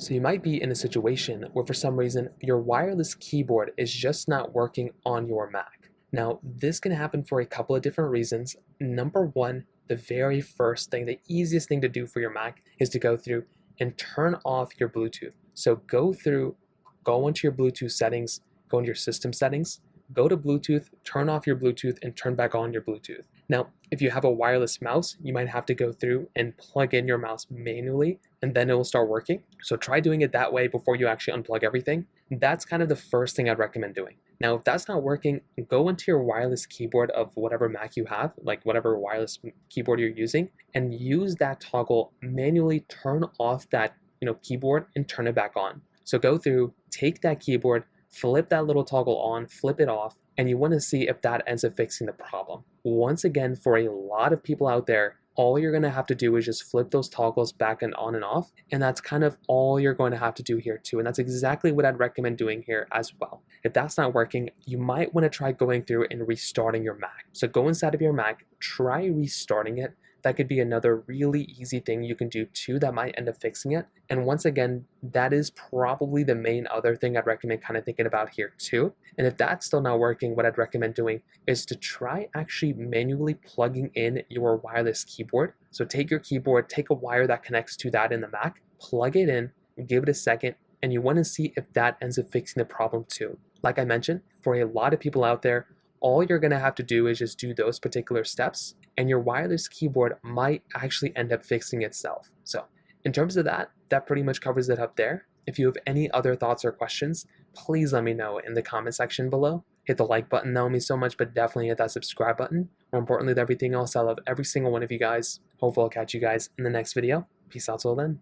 So you might be in a situation where for some reason your wireless keyboard is just not working on your Mac. Now, this can happen for a couple of different reasons. Number one, the very first thing, the easiest thing to do for your Mac is to go through and turn off your Bluetooth. So go into your Bluetooth settings, go into your system settings, go to Bluetooth, turn off your Bluetooth, and turn back on your Bluetooth. Now, if you have a wireless mouse, you might have to go through and plug in your mouse manually, and then it will start working. So try doing it that way before you actually unplug everything. That's kind of the first thing I'd recommend doing. Now, if that's not working, go into your wireless keyboard of whatever Mac you have, like whatever wireless keyboard you're using, and use that toggle, manually turn off that keyboard and turn it back on. So go through, take that keyboard, flip that little toggle on, flip it off, and you want to see if that ends up fixing the problem. Once again, for a lot of people out there, all you're going to have to do is just flip those toggles back and on and off, and that's kind of all you're going to have to do here too, and that's exactly what I'd recommend doing here as well. If that's not working, you might want to try going through and restarting your Mac. So go inside of your Mac, try restarting it. That could be another really easy thing you can do too that might end up fixing it. And once again, that is probably the main other thing I'd recommend kind of thinking about here too. And if that's still not working, what I'd recommend doing is to try actually manually plugging in your wireless keyboard. So take your keyboard, take a wire that connects to that in the Mac, plug it in, give it a second, and you want to see if that ends up fixing the problem too. Like I mentioned, for a lot of people out there, all you're going to have to do is just do those particular steps, and your wireless keyboard might actually end up fixing itself. So in terms of that pretty much covers it up there. If you have any other thoughts or questions, please let me know in the comment section below. Hit the like button, that would mean so much, but definitely hit that subscribe button. More importantly than everything else, I love every single one of you guys. Hopefully I'll catch you guys in the next video. Peace out till then.